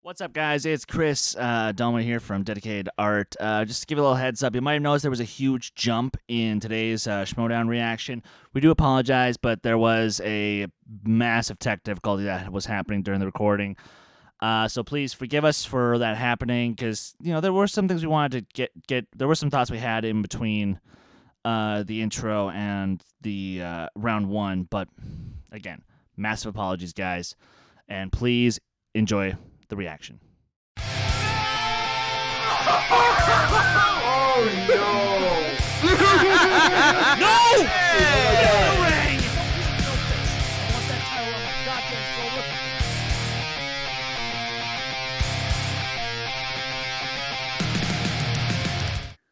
What's up, guys? It's Chris Dolman here from Dedicated Art. Just to give you a little heads up, you might have noticed there was a huge jump in today's Schmoedown reaction. We do apologize, but there was a massive tech difficulty that was happening during the recording. So please forgive us for that happening, because there were some things we wanted to get. There were some thoughts we had in between the intro and the round one, but again, massive apologies, guys, and please enjoy the reaction. Oh no! No!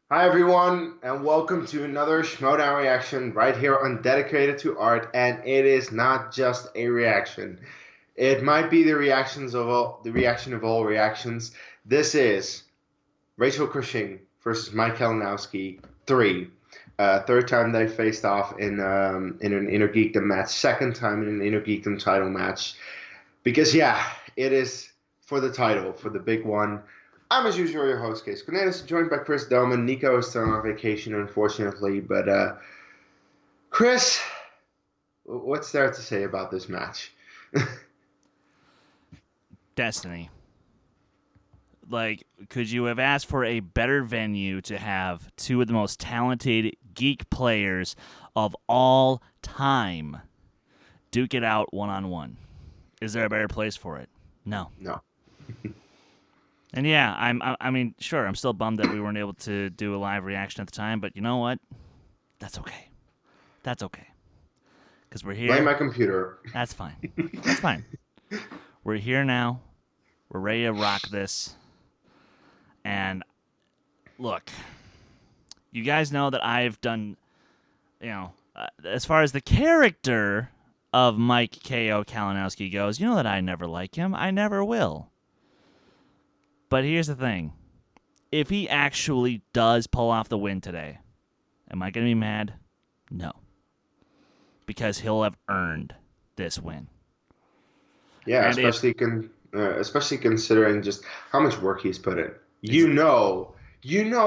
Hi everyone, and welcome to another Schmoedown reaction right here on Dedicated to Art. And it is not just a reaction; it might be the reaction of all reactions. This is Rachel Cushing versus Mike Kalinowski 3. Third time they faced off in an Inner Geekdom match. Second time in an Inner Geekdom title match. Because it is for the title, for the big one. I'm, as usual, your host, Case Cornelis, joined by Chris Doman. Nico is still on vacation, unfortunately. But, Chris, what's there to say about this match? Destiny. Like, could you have asked for a better venue to have two of the most talented geek players of all time duke it out one-on-one? Is there a better place for it? No. No. And yeah, I mean, sure, I'm still bummed that we weren't able to do a live reaction at the time, but you know what? That's okay. That's okay. Because we're here. Blame my computer. That's fine. That's fine. We're here now. We're ready to rock this. And look, you guys know that I've done, as far as the character of Mike K.O. Kalinowski goes, you know that I never like him. I never will. But here's the thing. If he actually does pull off the win today, am I going to be mad? No. Because he'll have earned this win. Yeah, And especially considering just how much work he's put in. You know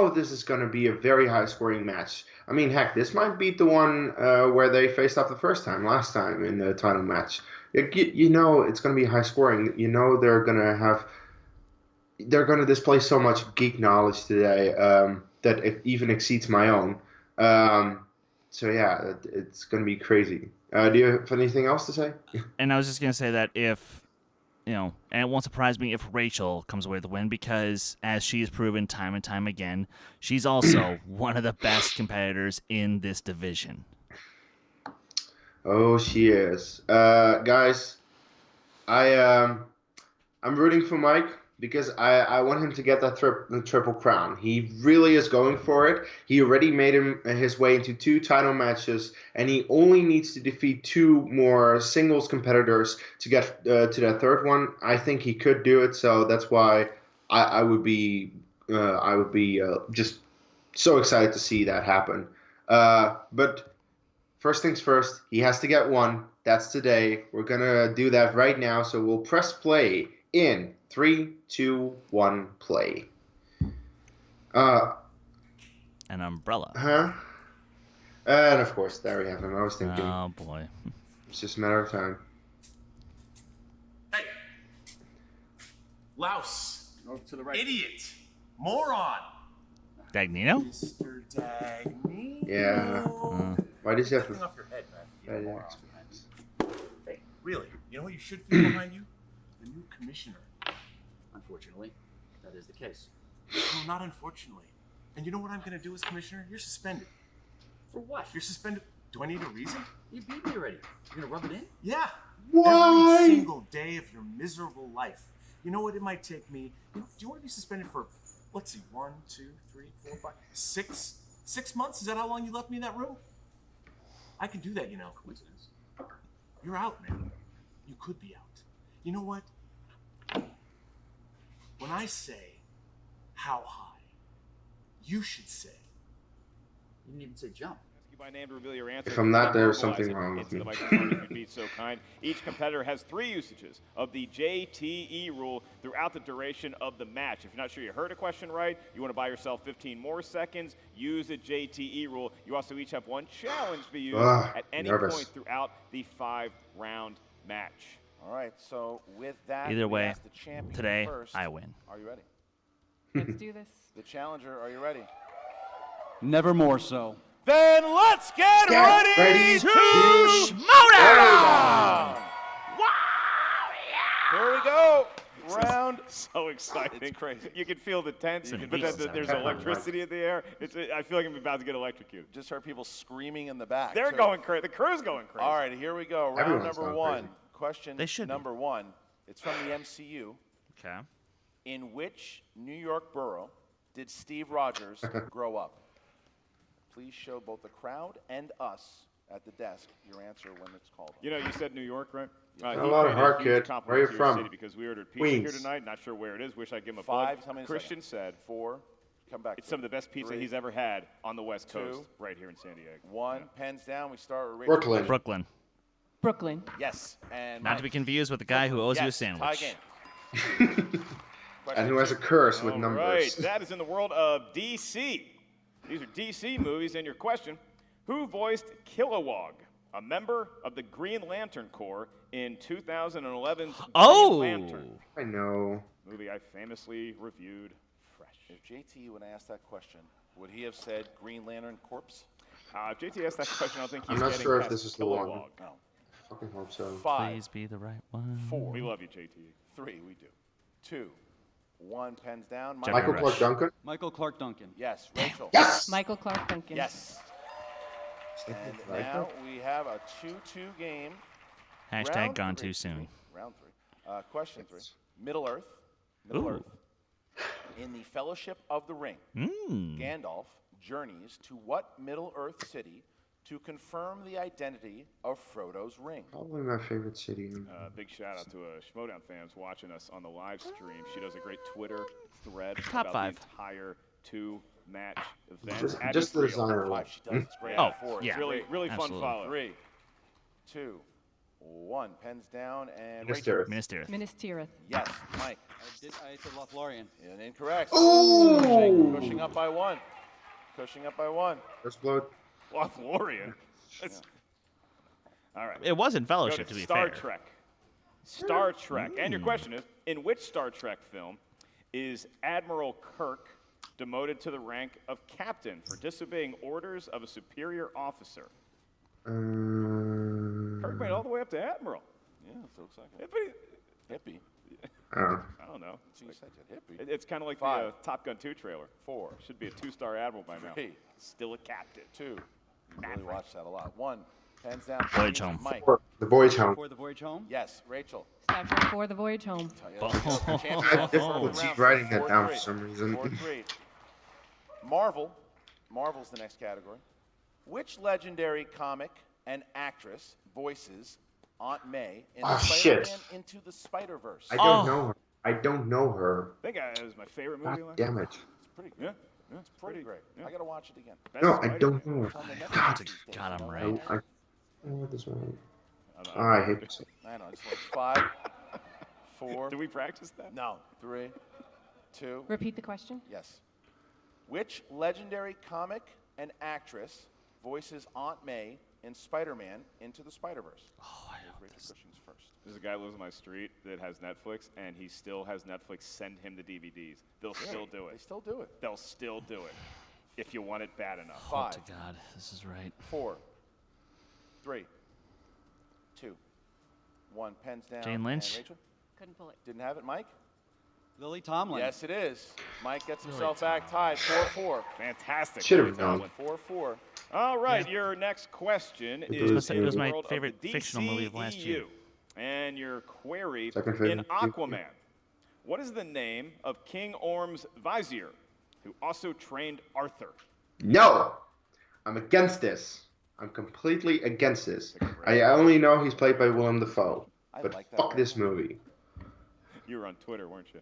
this is going to be a very high-scoring match. I mean, heck, this might beat the one where they faced off last time in the title match. You know it's going to be high-scoring. You know they're going to display so much geek knowledge today that it even exceeds my own. So yeah, it's going to be crazy. Do you have anything else to say? And I was just going to say that if, and it won't surprise me if Rachel comes away with the win, because as she's proven time and time again, she's also one of the best competitors in this division. Oh, she is. Guys, I'm rooting for Mike because I want him to get that triple crown. He really is going for it. He already made his way into 2 title matches, and he only needs to defeat 2 more singles competitors to get to that third one. I think he could do it, so that's why I would be just so excited to see that happen. But first things first, he has to get 1. That's today. We're gonna do that right now, so we'll press play in 3, 2, 1, play. An umbrella. Huh? And of course, there we have him. I was thinking. Oh boy. It's just a matter of time. Hey! Louse! Go to the right. Idiot! Moron! Dagnino? Mr. Dagnino! Yeah. Why does he have Get to... off your head, man. You Yeah, moron. yeah. Hey, really? You know what you should feel behind you? The new commissioner. Unfortunately, that is the case. No, not unfortunately. And you know what I'm going to do as commissioner? You're suspended. For what? You're suspended. Do I need a reason? You beat me already. You're gonna rub it in? Yeah. Why? Every single day of your miserable life. You know what it might take me? Do you want to be suspended for, let's see, 1, 2, 3, 4, 5, 6? 6 months? Is that how long you left me in that room? I can do that, you know. Coincidence. You're out, man. You could be out. You know what? When I say, how high, you should say. You didn't even say jump. by name to reveal your answer. If I'm not, Then there's verbalize something it wrong with into me. the microphone if you'd be so kind. Each competitor has 3 usages of the JTE rule throughout the duration of the match. If you're not sure you heard a question right, you want to buy yourself 15 more seconds, use the JTE rule. You also each have 1 challenge to be used at any nervous. point throughout the 5-round match. All right, so with that, Either we way, ask the champion today first. I win. Are you ready? Let's do this. The challenger, are you ready? Never more so. Then let's get ready to Schmoedown! Here we go. Round. So exciting. It's crazy. You can feel the tense, It's but then amazing. there's electricity in the air. I feel like I'm about to get electrocuted. Just heard people screaming in the back. They're too. going crazy. The crew's going crazy. All right, here we go. Round Everyone's number going 1. crazy. Question They should be. number 1. It's from the MCU. Okay. In which New York borough did Steve Rogers grow up? Please show both the crowd and us at the desk your answer when it's called. You know, you said New York, right? A he lot of paid heart, huge kid. compliment Where you to your from? city because we ordered pizza here Queens. tonight. Not sure where it is. Wish I'd give him a 5, plug. tell me in a Christian second. said 4, come back. it's some of the best pizza 3, he's ever had on the West 2, Coast, right here in San Diego. 1, pens down. We start with Rachel. Brooklyn. Brooklyn. Brooklyn. Yes, and Not to be confused with the guy who owes you a yes, tie sandwich. game. And who has a curse with All numbers. right, that is in the world of DC. These are DC movies, and your question, who voiced Kilowog, a member of the Green Lantern Corps in 2011's Oh! Green Lantern? I know. Movie I famously reviewed fresh. If JT would ask that question, would he have said Green Lantern Corpse? If JT asked that question, I don't think he's I'm not getting sure if past this is the one. Kilowog. No. Fucking hope so. 5, Please be the right one. 4, We love you, JT. 3, we do. 2, 1, pens down. Jeffrey Michael Rush. Clark Duncan? Michael Clark Duncan. Yes, Rachel. Yes! Michael Clark Duncan. Yes. And Right now we have a 2-2 game. Hashtag Round gone 3. too soon. Round 3. Question 3. Middle Earth. Middle Ooh. Earth. In the Fellowship of the Ring, Gandalf journeys to what Middle Earth city to confirm the identity of Frodo's ring? Probably my favorite city. Big shout out to Schmoedown fans watching us on the live stream. She does a great Twitter thread Top about 5. the entire 2-match event. at Just the Israel. designer. 5, she does. It's great. Oh, 4, yeah. Really, really fun Absolutely. follow. 3, 2, 1. Pens down and Minas Rachel. Tirith. Minas Tirith. Minas Tirith. Yes, Mike. I said Lothlorien. And incorrect. Ooh! Pushing up by 1. Pushing up by 1. First blood. Lothlorien. All right. It wasn't Go Fellowship, to be Star fair. Trek. Star Trek. And your question is, in which Star Trek film is Admiral Kirk demoted to the rank of captain for disobeying orders of a superior officer? Kirk made it all the way up to Admiral. Yeah, so looks like Yeah, it. but Hippie. I don't know. So you said that hippie. It's kind of like 5. the Top Gun 2 trailer. 4, Should be a 2-star Admiral by now. 3, Still a captain. 2. Really watch that a lot. 1. Hands down. Voyage please, home. Mike. The Voyage Home. For the voyage home. Yes, Rachel. Star Trek for the voyage home. I have difficulty writing that down for some reason. 4-3. Marvel. Marvel's the next category. Which legendary comic and actress voices Aunt May in Oh, Spider-Man shit. Into the Spider-Verse? I don't know her. I don't know her. I think it was my favorite God movie last damn it. It's pretty Yeah. good. Yeah, It's pretty great. yeah. I gotta watch it again. Best No, I Spider-Man. don't know It's on the her. Netflix God, these days, God, I'm you know right. that? I know this one. I don't Oh, know. I hate this. I know. It's like 5, 4. Did we practice that? No. 3, 2. Repeat the question. Yes. Which legendary comic and actress voices Aunt May in Spider-Man Into the Spider-Verse? Oh, I know this. Cushing's first. There's a guy who lives on my street that has Netflix, and he still has Netflix send him the DVDs. They'll still do They it. still do it. They'll still do it if you want it bad enough. Oh, 5, to God, this is right. 4, 3, 2, 1. Pens down. Jane and Lynch? Rachel? Couldn't pull it. Didn't have it, Mike? Lily Tomlin. Yes, it is. Mike gets himself back tied. 4-4. Fantastic. Should have known. 4-4. All right, your next question is was- in it was the my world of favorite the fictional movie of last year. DCEU. And your query Second in favorite. Aquaman. What is the name of King Orm's vizier, who also trained Arthur? No! I'm against this. I'm completely against this. I only know he's played by Willem Dafoe. I But like that fuck one. this movie. You were on Twitter, weren't you?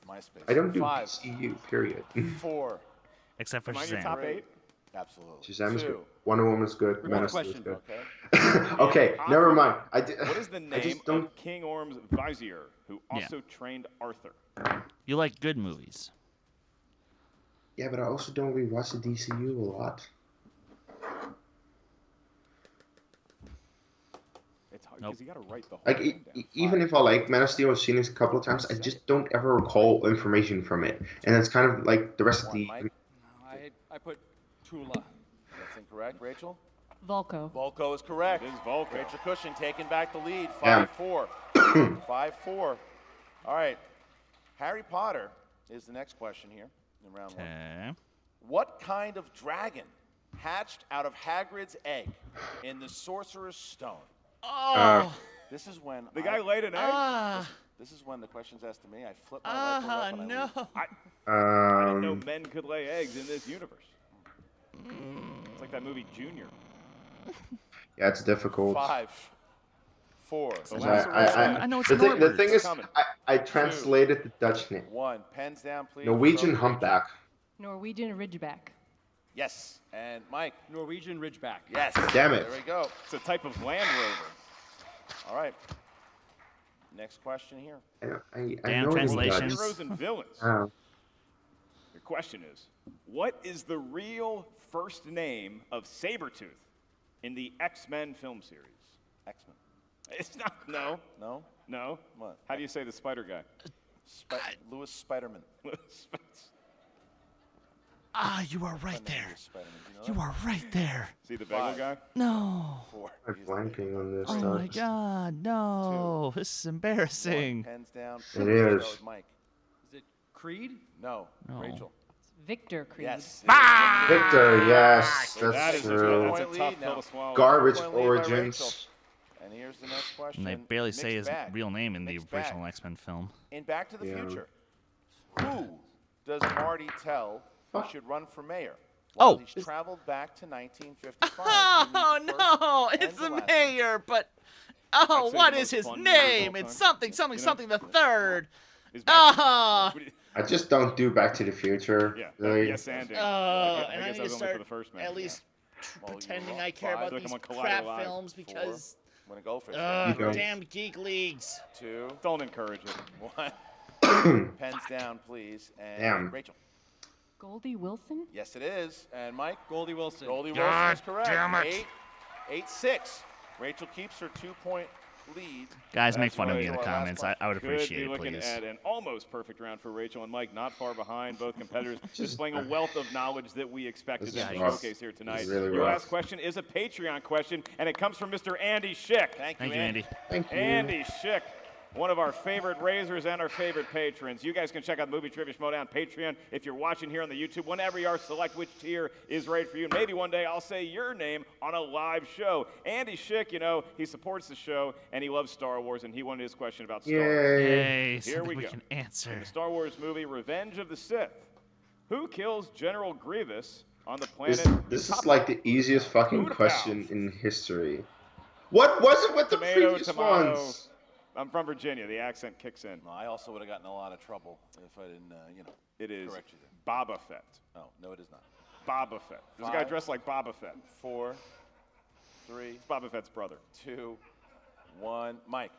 MySpace. I don't do 5, DCU, period. 4, Except for Am I in your Shazam. top 8? Absolutely. Shazam is good. 2. Wonder Woman's good. Repeat Man the of Steel is question. good. Okay. Okay, never mind. What is the I name just don't. of King Orm's vizier, who Yeah. also trained Arthur? You like good movies. Yeah, but I also don't rewatch the DCU a lot. It's hard Nope. because you got to write the whole Like, thing down. even if I like Man of Steel, I've seen it a couple of times, I just don't ever recall information from it. And it's kind of like the rest of 1, the. Mike. I put Tula. That's incorrect. Rachel? Volko. Volko is correct. It is Volko. Rachel Cushing taking back the lead. Yeah. 5-4. 5-4. All right. Harry Potter is the next question here in round 1. Okay. What kind of dragon hatched out of Hagrid's egg in the Sorcerer's Stone? Oh. This is when The guy laid an egg? This is when the question's asked to me. I flip my rifle up and I no. leave. I didn't know men could lay eggs in this universe. It's like that movie Junior. Yeah, it's difficult. 5, 4, I know it's the thing Norbert. is, Coming. I translated the Dutch name. 1. Pens down, please. Norwegian Rachel. humpback. Norwegian Ridgeback. Yes. And Mike. Norwegian Ridgeback. Yes. Damn it. There we go. It's a type of Land Rover. All right. Next question here. I Damn know translations. Dutch. Heroes and villains. Oh. Your question is, what is the real first name of Sabretooth in the X-Men film series? X-Men. It's not. No. No? No. What? How do you say the spider guy? Louis Spiderman. You are right there. Louis Spiderman. Do you know You are right there. See the bagel 5. guy? No. 4. I'm blanking on this Oh stuff. my God, no. This is embarrassing. Pens down. It Let's is. go with Mike. Is it Creed? No. No. Rachel. Victor Creed. Yes. Victor, yes, That that's is true. that's a tough Lead pill now. to swallow. Garbage Point lead by Rachel. origins. And here's the next question. And they barely say his Mixed bag. real name in the Mixed original bag. X-Men film. In Back to the Yeah. Future, who does Marty tell he Fuck. should run for mayor? Oh. While he's traveled back to 1955. Oh He meets no, first it's and the last. mayor, but I'd oh, say what the is most his fun movie of all name? time. It's something, You know? something the third. Is Ah. I just don't do Back to the Future. Yeah. Really. Yes, and. And I I guess need that to was only start for the first man. at least Well, you pretending were I care five. about Look, these I'm on Collider crap Live. films because I'm gonna go for it. You don't. damn geek leagues. 2, Don't encourage it. 1. Pens down, please. And Damn. Rachel. Goldie Wilson. Yes, it is. And Mike. Goldie Wilson. Goldie Wilson is correct. 8-6. Rachel keeps her 2-point lead. Guys, make That's fun of right. me in the Our last comments. I would Could appreciate be it, looking please. at an almost perfect round for Rachel and Mike, not far behind. Both competitors displaying a wealth of knowledge that we expected This them to is rough. showcase here tonight. This is really Your rough. last question is a Patreon question, and it comes from Mr. Andy Schick. Thank Thank you, Andy. Thank you. Andy Schick, one of our favorite raisers and our favorite patrons. You guys can check out Movie Trivia Schmoedown Patreon if you're watching here on the YouTube. Whenever you are, select which tier is right for you. Maybe one day I'll say your name on a live show. Andy Schick, you know, he supports the show and he loves Star Wars, and he wanted his question about Star Wars. Yay. Yay, Here something we we go. can answer. In the Star Wars movie Revenge of the Sith, who kills General Grievous on the planet? This is Top- like the easiest fucking Who'da question pal? in history. What was it with the Tomato, previous tomato. ones? I'm from Virginia. The accent kicks in. No, I also would have gotten in a lot of trouble if I didn't, It is correct you there. Boba Fett. Oh, no, it is not. Boba Fett. There's a guy 5, dressed like Boba Fett. 4, 3, It's Boba Fett's brother. 2, 1. Mike.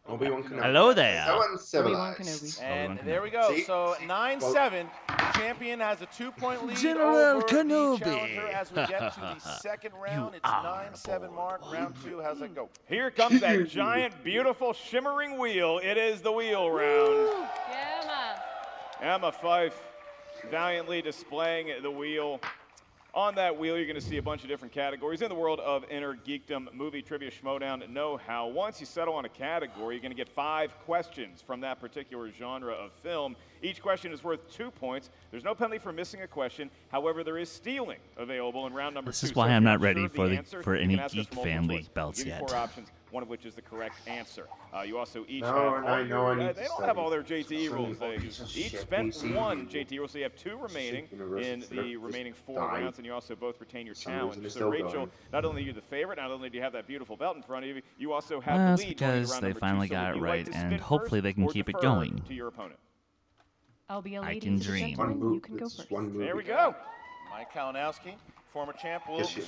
Obi-Wan Kenobi. Hello there. That one's Obi-Wan civilized. Kenobi. And Kenobi. there we go. See? So 9-7. The champion has a 2-point lead General over Kenobi. the challenger as we get to the second round. It's 9-7 mark. Round 2. How's that go? Here comes that giant, beautiful, shimmering wheel. It is the wheel round. Yeah, Emma Fife valiantly displaying the wheel. On that wheel, you're going to see a bunch of different categories in the world of inner geekdom, movie trivia, Schmoedown, know-how. Once you settle on a category, you're going to get 5 questions from that particular genre of film. Each question is worth 2 points. There's no penalty for missing a question. However, there is stealing available in round number 2. This is So why if I'm you're not ready unsure of for the- answer, for you any can ask us Geek multiple Family choice. belts We'll give you yet. 4 options, one of which is the correct answer. You also each No, have and all I know I your, need they to don't study. have all their JTE Son rules. of a They piece of each shit, spent PC. 1 JTE rule, so you have 2 remaining University in the Flip remaining just 4 died. rounds, and you also both retain your For some reason challenge. it's So still Rachel, going. not only are you the favorite, not only do you have that beautiful belt in front of you, you also have Well, the that's lead going into because round they number 2. finally So got would it you right, like to and spin hopefully they first can or keep it defer going. to your opponent? I'll be a I ladies can and dream. gentlemen. One You can go it's first. one movie. There we go. Mike Kalinowski Former champ will Yes, spin,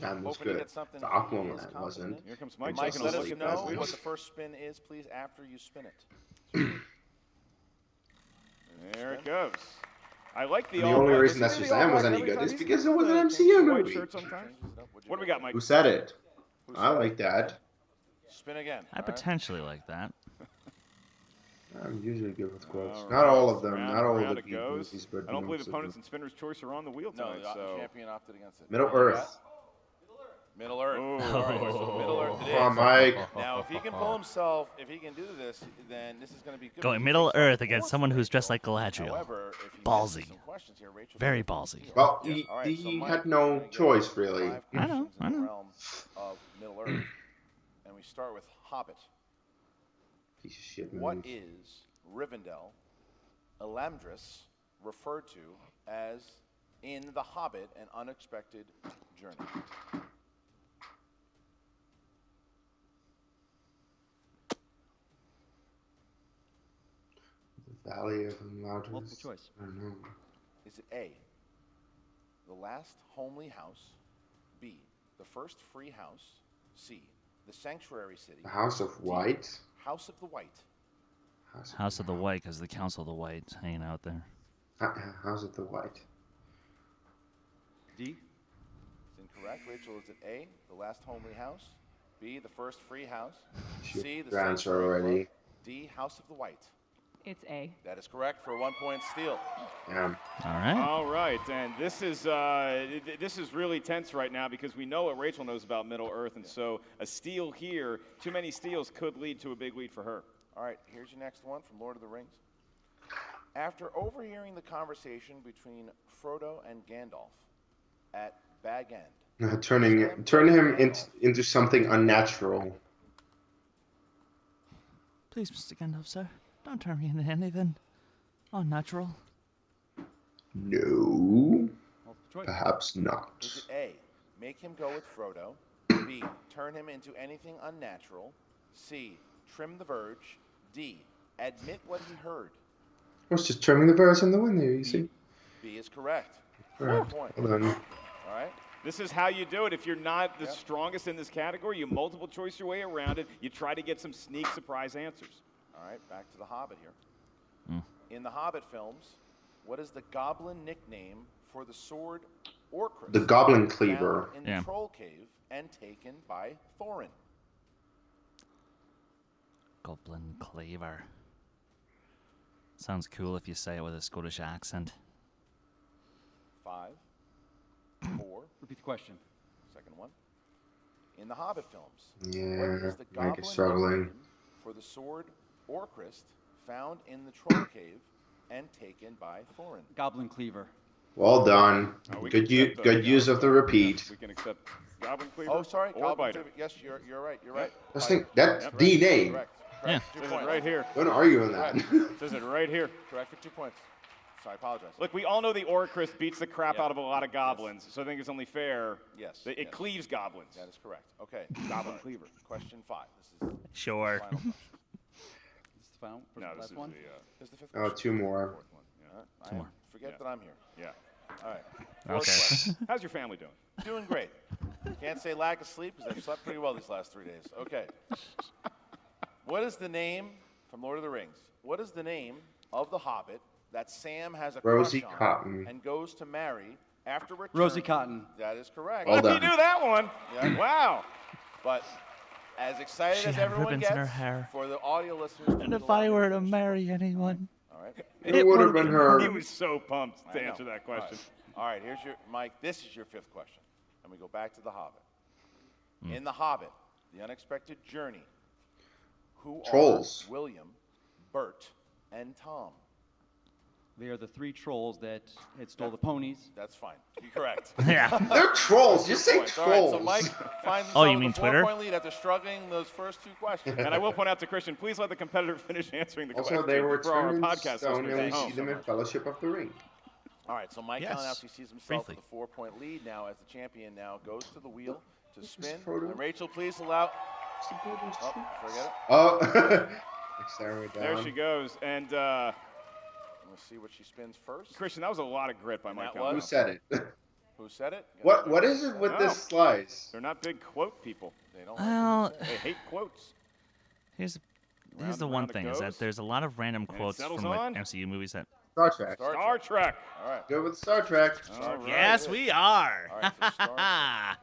Shazam was hoping to good. get something The he is Aquaman confident wasn't. in. Here comes Mike. Mike, taking a let us look at know those what wheels. the first spin is, please, after you spin it. There it goes. I like the The all only black. reason that Does he do the Shazam all was black any every good time? is He's because it got was an the MCU white movie. shirt sometimes. Changes it up. What'd you What do we go got, Mike? Who said it? Who I said it? like that. Spin again. I all right? potentially like that. I'm usually good with quotes. All Not all right, of them. round Not and all round of it the goes. movies, but I don't believe most of opponents them. and spinner's choice are on the wheel No, tonight. the So champion opted against it. Middle What do you Earth. got? Middle Earth. Ooh. All right, so Middle Earth it Come on, is. Mike. Now, if he can pull himself, if he can do this, then this is going to be good. Going because he Middle takes on Earth the against fourth someone for who's dressed Rachel. like Galadriel. However, if he Ballsy. misses some questions here, Rachel Very will ballsy. steal. Well, All right, so he Mike, had we're no gonna get choice, really. 5 I know, questions in I the know. realm of Middle Earth, and we start with Hobbit. Piece of shit What movie. is Rivendell, Elamdris referred to as in The Hobbit: An Unexpected Journey? The Valley of Elamdris. Multiple choice. I don't know. Is it A, the last homely house, B, the first free house, C, the sanctuary city, The House of White. House of the White? House of the White, because the Council of the Whites hanging out there. House of the White. D. It's incorrect. Rachel, is it A, the last homely house, B, the first free house, Shit, C, the your answer sanctuary already. club, D, House of the White? It's A. That is correct for a 1-point steal. Yeah. All right. All right, and this is really tense right now because we know what Rachel knows about Middle Earth, and so a steal here, too many steals could lead to a big lead for her. All right, here's your next one from Lord of the Rings. After overhearing the conversation between Frodo and Gandalf at Bag End, Turn him into something unnatural. Please, Mr. Gandalf, sir, don't turn me into anything unnatural. No. Multiple choice. Perhaps not. is it A, make him go with Frodo, B, turn him into anything unnatural, C, trim the verge, D, admit what he heard? I was just trimming the birds on the window, you see. B is correct. Correct. 1 point. Well done. All right. This is how you do it. If you're not the strongest in this category, you multiple choice your way around it. You try to get some sneak surprise answers. All right, back to the Hobbit here. In the Hobbit films, what is the goblin nickname for the sword Orcris? The Goblin Cleaver. Found in the Yeah. Troll Cave and taken by Thorin. Goblin Cleaver. Sounds cool if you say it with a Scottish accent. 5, 4, Repeat the question. second one. In the Hobbit films, what Yeah, is the Mike goblin is struggling. nickname for the sword Orcris found in the Troll Cave and taken by Thorin? Goblin Cleaver. Well done. We can Good, accept the- good use of the repeat. We can accept Goblin Cleaver. Oh, sorry, or Goblin Biter. Cleaver. Yes, you're right. You're right. Let's Biter. think that's Yep. the name. Correct. Yeah. 2 Says it points. right here. Don't argue on that. Says it right here. Correct for 2 points. Sorry, I apologize. Look, we all know the Orcris beats the crap Yep. out of a lot of goblins, so I think it's only fair Yes. that it yes. cleaves goblins. That is correct. Okay. Goblin Sorry. Cleaver. Question 5. This is Sure. the final question. This is the final. No, the this last is one. This is the fifth Oh, question. 2 more. Fourth one. Yeah. Two more. Forget Yeah. that I'm here. Yeah. All right. Fourth Okay. question. How's your family doing? Doing great. Can't say lack of sleep because I've slept pretty well these last 3 days. Okay. What is the name from Lord of the Rings? What is the name of the Hobbit that Sam has a Rosie crush on Cotton. and goes to marry after return? Rosie Cotton. That is correct. Well Look, done. you knew that one. Yeah. Wow. But as excited She as had everyone ribbons gets in her hair. for the audio listeners, And please if I allow me were to finish. marry anyone, All right. It would have been He her. was so pumped to I know. answer that question. All right, here's your Mike. This is your 5th question, and we go back to the Hobbit. In the Hobbit, the unexpected journey, who Trolls. are William, Bert, and Tom? They are the 3 trolls that had stole the ponies. That's fine. You're correct. yeah. They're trolls. You say Points. All right, so trolls. Mike finds Oh, himself you with mean a Twitter? 4-point lead after struggling those first 2 questions. And I will point out to Christian, please let the competitor finish answering the Also, question they were for our turned in podcast stone, listeners and we at home. see them in Fellowship of the Ring. All right, so Mike Yes, Kalinowski sees himself briefly. with a 4-point lead now as the champion now goes to the wheel to spin. Frodo. And Rachel, please allow. Oh, forget it. Oh, next time we're down. There she goes. And Let's see what she spins first. Christian, that was a lot of grit by Mike. that was- Who said it? Who said it? What is it with this slice? They're not big quote people. They don't Well, like what They hate quotes. here's Round the and one round it thing is that goes. there's a lot of random And it quotes settles from like on? MCU movies that. Star Trek. Star Trek. All right. Go with Star Trek. All right. Yes, we are. All right, so Star Trek.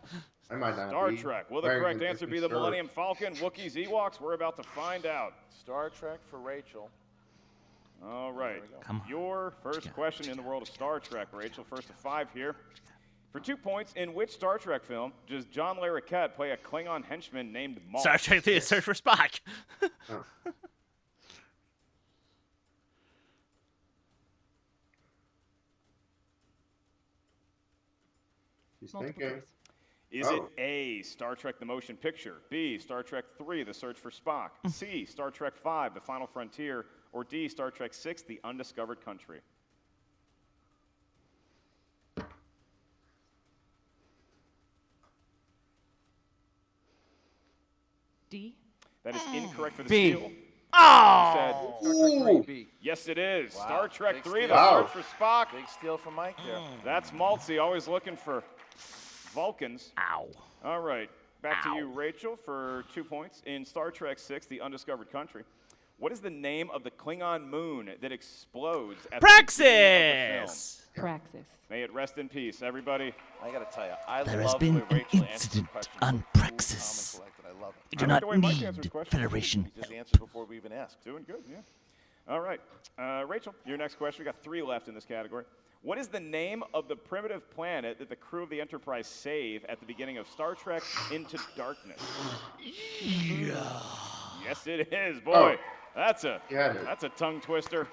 I might not Star be. Trek. Will the Wearing correct a answer be different the shirt. Millennium Falcon, Wookiees, Ewoks? We're about to find out. Star Trek for Rachel. All right. we go. Come on. Your first question in the world of Star Trek, Rachel. First of 5 here. For 2 points, in which Star Trek film does John Larroquette play a Klingon henchman named Malk? Star Trek: The Search for Spock. Oh. She's Multiple thinking. choice. Is Oh. it A, Star Trek The Motion Picture, B, Star Trek 3, The Search for Spock, C, Star Trek 5, The Final Frontier, or D, Star Trek 6, The Undiscovered Country? D. That is incorrect for the B. steal. Oh! Said, Star Trek 3B. yes, it is. Wow. Star Trek Big 3, steal. The Wow. Search for Spock. Big steal from Mike there. That's Maltzy, always looking for Vulcans. Ow. All right, back to Ow. you, Rachel, for 2 points. In Star Trek 6, The Undiscovered Country, what is the name of the Klingon moon that explodes at the beginning of the film? Praxis. Praxis. May it rest in peace, everybody. I gotta tell you, I There love has been the way an Rachel answers incident questions on so cool, Praxis. calm, and collected. I love it. You do I like not the way Mike answers need questions. Federation. He just answered before we even asked. Doing good, yeah. All right, Rachel, your next question. We got 3 left in this category. What is the name of the primitive planet that the crew of the Enterprise save at the beginning of Star Trek Into Darkness? Yes, it is. Boy, that's a tongue twister.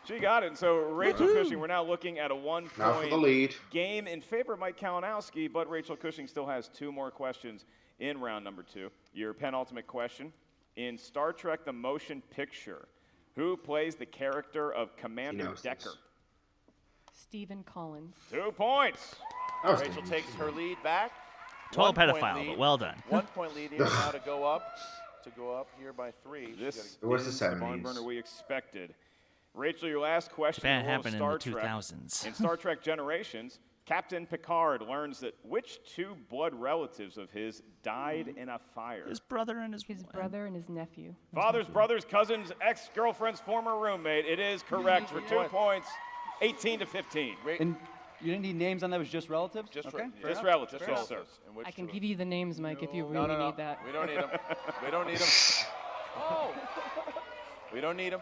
She got it. And so, Rachel Cushing, we're now looking at a Now for the 1-point lead. game in favor of Mike Kalinowski, but Rachel Cushing still has 2 more questions in round number 2. Your penultimate question. In Star Trek The Motion Picture, who plays the character of Commander knows Decker? this. Stephen Collins. 2 points. That was Rachel easy. takes her lead back. Total 1 point pedophile, lead. but well done. 1 point lead here now to go up here by 3. She's This It was the is the barn 70s. burner we expected. Rachel, your last question That in the world of happened in Star the Trek. 2000s. In Star Trek Generations, Captain Picard learns that which 2 blood relatives of his died in a fire? His brother and His brother and his nephew. Father's brother's cousin's ex-girlfriend's former roommate. It is correct for 2 points, 18 to 15. And you didn't need names on that, it was just relatives? Just okay. re- fair Just enough. relatives, Just yes, sir. relatives. And which I can two? give you the names, Mike, if you really no. need that. We don't need them. We don't need them. Oh. We don't need them.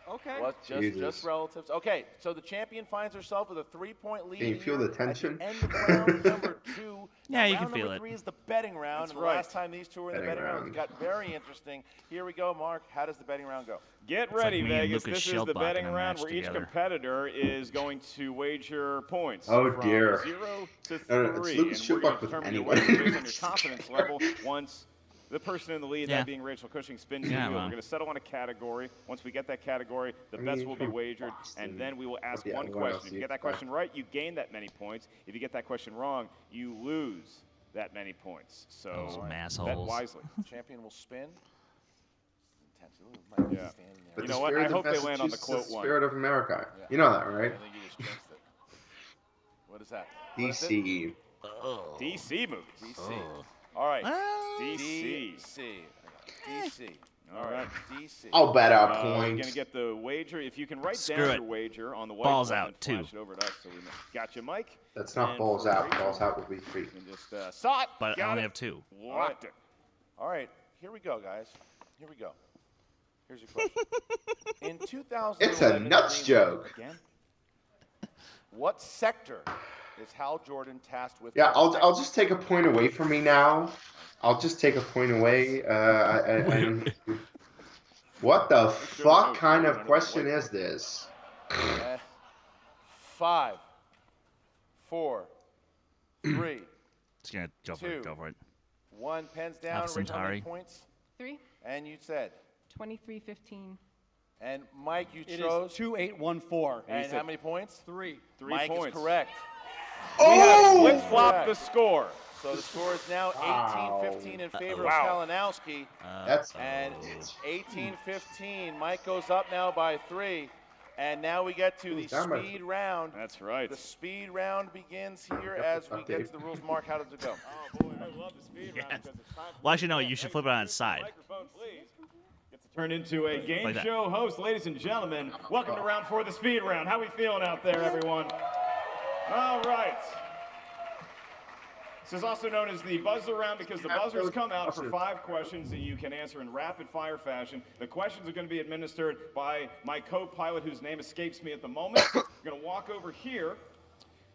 Okay. What? Just Jesus. relatives. Okay, so the champion finds herself with a 3-point lead. Can you feel here the tension? At the end of round number 2. Yeah, Now, you can round feel number it. 3 is the betting round. That's and right. The last time these two were in the Betting betting round, round. it got very interesting. Here we go, Mark. How does the betting round go? Get like ready, me and Vegas. Lucas This is the Schildbach betting in a round match where each together. competitor is going to wager points. Oh, from dear. 0 to 3. No, it's Lucas and we're going Schildbach to with determine your anyone. wager based on your confidence level once the person in the lead, Yeah. that being Rachel Cushing, spins the Yeah, wheel. well. We're going to settle on a category. Once we get that category, the I bets mean, will be from wagered, Boston. and then we will ask Yeah, one what question. else If do you you get that expect? question right, you gain that many points. If you get that question wrong, you lose that many points. So Those bet assholes. wisely. Champion will spin. Intense. Ooh, Mike is Yeah. standing there. But You the know what? spirit I of hope they land on the Massachusetts quote is the one. Spirit of America. Yeah. You know that, right? I think you just jinxed it. What is that? What is it? DC. DC movies. DC. All right. DC. DC. DC. All right. DC. I'll bet our We're going points. to get the wager. If you can write Screw down it. your wager on the whiteboard Balls and out, flash too. it over to us so we know. Got you, Mike. That's not And balls for out. Rachel, Balls out would be free. You can just saw it. But got I only it, have 2. Locked it. All right. Here we go, guys. Here we go. Here's your question. In 2011, It's a nuts joke. Again? What sector is Hal Jordan tasked with? Yeah, I'll protecting? just take a point away from me now. I'll just take a point away. What the fuck kind of question is this? 5, 4, 3, Just gonna go for it. Go for it. 1. Pens down. Alpha Rachel, how many Centauri. points? 3. And you said. 23-15. And Mike, you It chose. is 2814. And said how many points? 3. 3 Mike points. is correct. We have Oh! flip-flopped the score. So the score is now 18-15 in favor Wow. of Kalinowski. That's And 18-15. Mike goes up now by 3. And now we get to the damn it. speed round. That's right. The speed round begins here as we get to the rules. Mark, how does it go? Oh boy, I love the speed round because it's time for Well, actually, no, you should flip it on its side. microphone, please. Gets to turn into a game Like that. show host, ladies and gentlemen. Welcome to round 4 of the speed round. How we feeling out there, everyone? All right. This is also known as the buzzer round because the buzzers come out for 5 questions that you can answer in rapid fire fashion. The questions are going to be administered by my co-pilot, whose name escapes me at the moment. We're going to walk over here.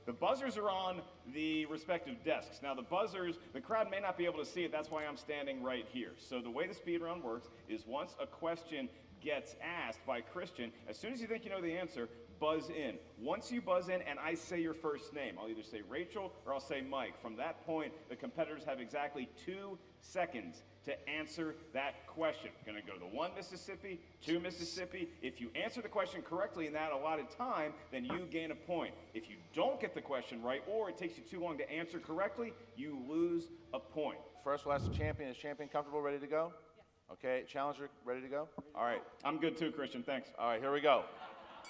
The buzzers are on the respective desks. Now the buzzers, the crowd may not be able to see it, that's why I'm standing right here. So the way the speed round works is once a question gets asked by Christian, as soon as you think you know the answer, buzz in. Once you buzz in and I say your first name, I'll either say Rachel or I'll say Mike. From that point, the competitors have exactly 2 seconds to answer that question. Gonna go to 1 Mississippi, 2 Mississippi. If you answer the question correctly in that allotted time, then you gain a point. If you don't get the question right or it takes you too long to answer correctly, you lose a point. First, we'll ask the champion. Is champion comfortable, ready to go? Yes. Okay, challenger, ready to go? All right. I'm good too, Christian, thanks. All right, here we go.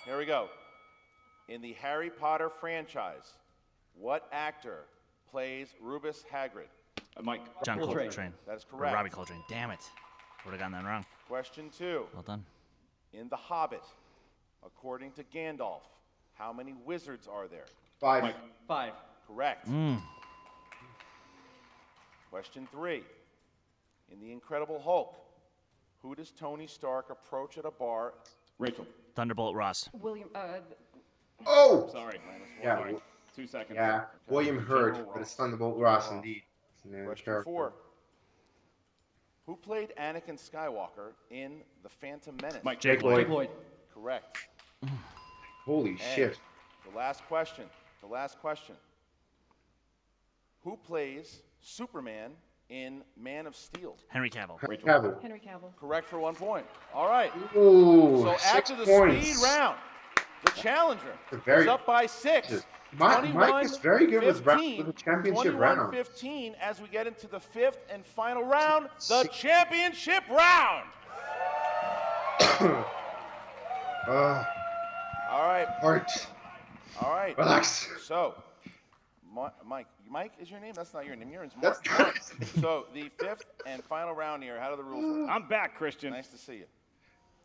Here we go. In the Harry Potter franchise, what actor plays Rubus Hagrid? Mike. John Coltrane. Coltrane. That is Or correct. Robbie Coltrane. Damn it. Would have gotten that wrong. Question 2. Well done. In The Hobbit, according to Gandalf, how many wizards are there? 5. Mike. 5. Correct. Question 3. In The Incredible Hulk, who does Tony Stark approach at a bar? Rachel. Thunderbolt Ross. William, Oh! Sorry. Yeah. Sorry. 2 seconds. Yeah, William Hurt, General but it's Ross. Thunderbolt Ross indeed. It's the name of the Question character. 4. Who played Anakin Skywalker in The Phantom Menace? Mike. Jake Jake Lloyd. Lloyd. Correct. Holy And shit. The last question. The last question. Who plays Superman in Man of Steel? Henry Cavill. Cavill. Henry Cavill. Correct for 1 point. All right. Ooh, So 6 after the points. speed round, the challenger Very- is up by 6. Mike is very good with the championship round. 21-15 as we get into the 5th and final round, the Six- championship round. All right. Heart. All right. Relax. So, Mike is your name? That's not your name. Your name's That's Mark. So, the 5th and final round here, how do the rules work? I'm back, Christian. Nice to see you.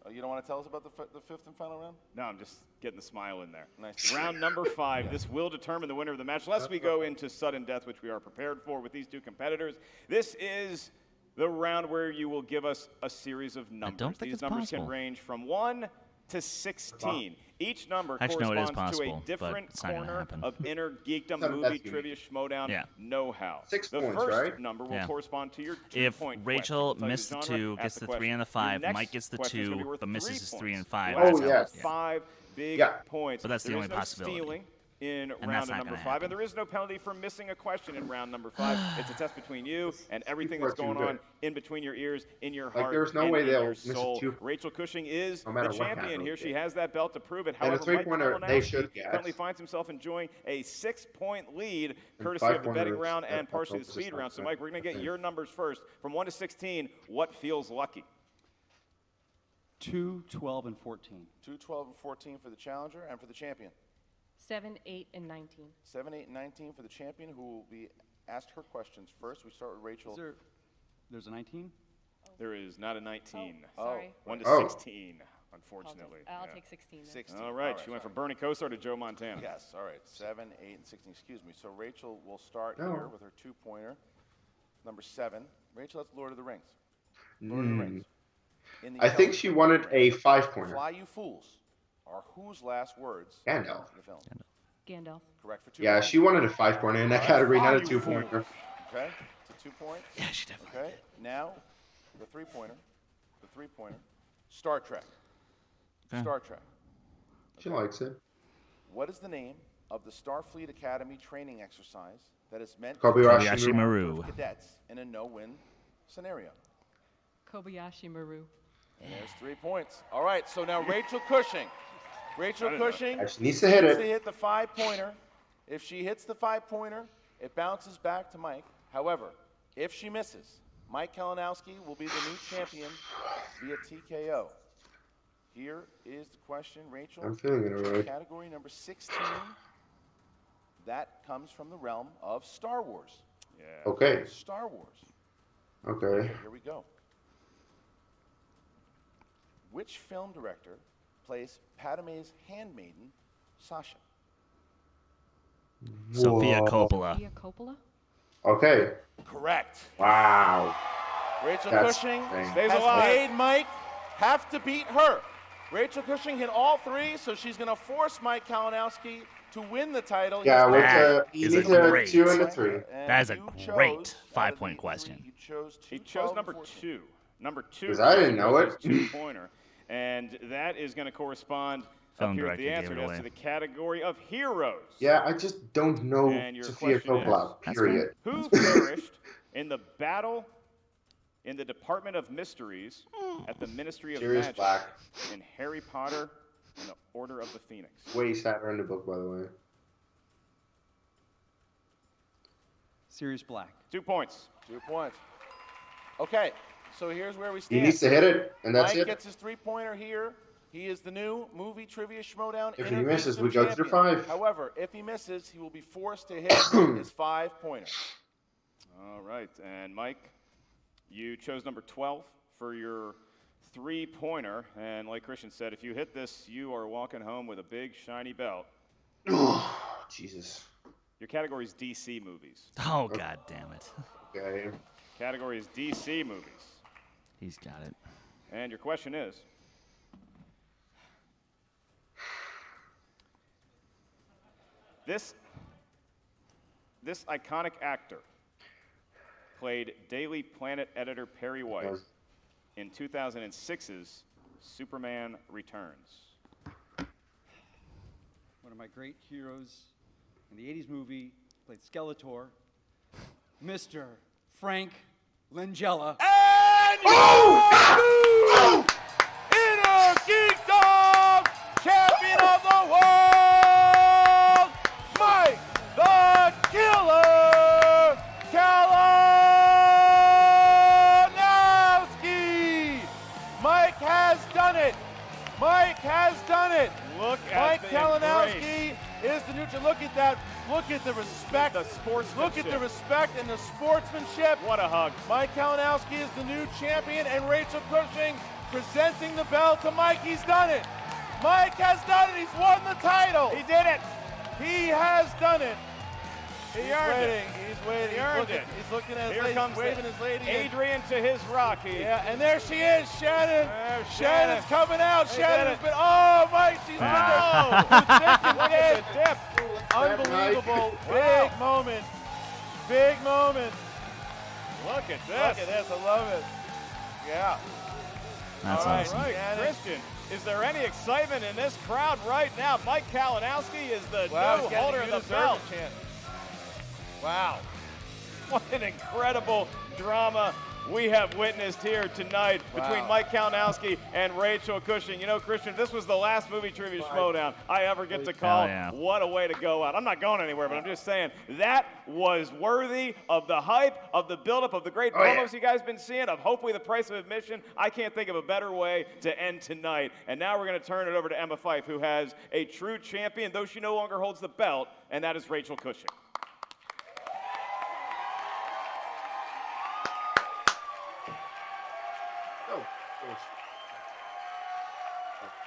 Oh, you don't want to tell us about the 5th and final round? No, I'm just getting the smile in there. Nice. Round number 5. This will determine the winner of the match. Lest we go into sudden death, which we are prepared for with these 2 competitors. This is the round where you will give us a series of numbers. don't think These it's numbers possible. can range from 1 to 16. Each number Actually, no, it is corresponds to possible, a but different it's not gonna corner happen. of inner geekdom, Sudden movie, death, you trivia, Schmoedown, Yeah. know-how. 6 the points, first right? number will Yeah. correspond to your 2 If point Rachel question. missed the Tell you two, genre, gets ask the question. 3 and the Your 5, next Mike gets the question is gonna be 2, worth but misses 3 is 3 and points. 5. You have Oh, to yes. have 5 big Yeah. points. But that's the There only is no possibility. stealing in that's round not number gonna 5, happen. and there is no penalty for missing a question in round number 5. It's a test between you and everything People that's are too going on good. in between your ears, in your Like, heart, there's no and way in they'll your miss a soul. 2. Rachel Cushing is No matter the what champion happens. here. She has that belt to prove it. And the However, Mike three-pointer they Kalinowski should get. currently finds himself enjoying a 6-point lead, And courtesy of the 5 betting pointers, round and that's partially the also speed just round. So, not Mike, we're going to get fair. your numbers first. From 1 to 16, what feels lucky? 2, 12, and 14. 2, 12, and 14 for the challenger and for the champion. 7, 8, and 19. 7, 8, and 19 for the champion, who will be asked her questions first. We start with Rachel. There's a 19? There is not a 19. Sorry. 1 to Oh. 16, unfortunately. I'll Yeah. take 16 then. 16. All right, she went from Bernie Kosar to Joe Montana. Yes, all right. 7, 8, and 16. Excuse me. So Rachel will start No. here with her 2-pointer. Number 7. Rachel, that's Lord of the Rings. Lord of the Rings. In the I think she wanted a 5-pointer. Fly You Fools are whose last words Gandalf. in the film? Gandalf. Correct for 2 Yeah, points. she wanted a 5-pointer in that All right. category, not a Fly You 2-pointer. Okay, it's a 2 point. Yeah, she definitely Okay, now the 3-pointer. The 3-pointer. Star Trek. Okay. Star Trek. She likes it. What is the name of the Starfleet Academy training exercise that is meant Kobayashi Kobayashi Maru. Maru. cadets in a no-win scenario? Kobayashi Maru. And there's 3 points. All right, so now Rachel Cushing. Rachel Cushing She needs to hit needs to it. hit the 5-pointer. If she hits the 5-pointer, it bounces back to Mike. However, if she misses, Mike Kalinowski will be the new champion via TKO. Here is the question, Rachel. I'm feeling it already. Category number 16. That comes from the realm of Star Wars. Yeah. Okay. Star Wars. Okay. Okay, here we go. Which film director plays Padme's handmaiden, Sasha? Sophia Whoa. Coppola. Sophia Coppola? Okay. Correct. Wow. Rachel That's Cushing insane. Stays has alive. made Mike have to beat her. Rachel Cushing hit all three, so she's going to force Mike Kalinowski to win the title. Yeah, He's with That you is need a a great- 2 and a 3. And That is a you great chose, out of 5-point the question. three, You chose He 2, chose 12, number 14. 2. Number 2 'Cause I didn't know was it. his 2-pointer. And that is going to correspond Film up here with the director gave answer. it That's to away. the category of heroes. Yeah, I just don't know And your Sophia question is- Coppola, That's period. Who perished in the battle in the Department of Mysteries at the Ministry of Sirius Magic Black. in Harry Potter and the Order of the Phoenix? Way sadder in the book, by the way. Sirius Black. 2 points. 2 points. Okay, so here's where we He stand. needs to hit it, and that's Mike it. gets his 3-pointer here. He is the new movie trivia Schmoedown. If he Inner misses, Geekdom we go to the champion. 5. However, if he misses, he will be forced to hit his 5-pointer. All right. And Mike, you chose number 12 for your 3-pointer. And like Christian said, if you hit this, you are walking home with a big, shiny belt. Oh, Jesus. Your category is DC movies. Oh, God damn it. Okay. Category is DC movies. He's got it. And your question is, this iconic actor played Daily Planet editor Perry White in 2006's Superman Returns. One of my great heroes in the 80s movie, played Skeletor, Mr. Frank Langella. And your Inner Geekdom champion of the world, Mike the Killer Kalinowski. Mike has done it. Mike has done it. Look at Mike the Kalinowski is the neutral. Look at that. Look at the respect. The sportsmanship. Look at the respect and the sportsmanship. What a hug. Mike Kalinowski is the new champion, and Rachel Cushing presenting the belt to Mike. He's done it. Mike has done it. He's won the title. He did it. He has done it. He He's earned waiting. it. He's waiting. He earned he's looking, it. He's looking at his Here lady. comes He's waving his lady. Adrian to his Rocky. Yeah, and there she is, Shannon. There's Shannon's Shannon. coming out. They Shannon did has it. been. Oh, Mike, she's Oh, look look at the dip. Unbelievable. Wow. Big moment. Big moment. Look at this. Look at this. I love it. Yeah. That's All right, awesome. Right, Shannon. Christian, is there any excitement in this crowd right now? Mike Kalinowski is the Wow, new he's getting holder a of the deserved belt. chant. Wow. What an incredible drama we have witnessed here tonight between Wow. Mike Kalinowski and Rachel Cushing. You know, Christian, this was the last movie trivia Schmoedown I ever get to call. yeah. What a way to go out. I'm not going anywhere, but I'm just saying that was worthy of the hype, of the buildup, of the great Oh, yeah. promos you guys been seeing, of hopefully the price of admission. I can't think of a better way to end tonight. And now we're going to turn it over to Emma Fife, who has a true champion, though she no longer holds the belt, and that is Rachel Cushing. Oh,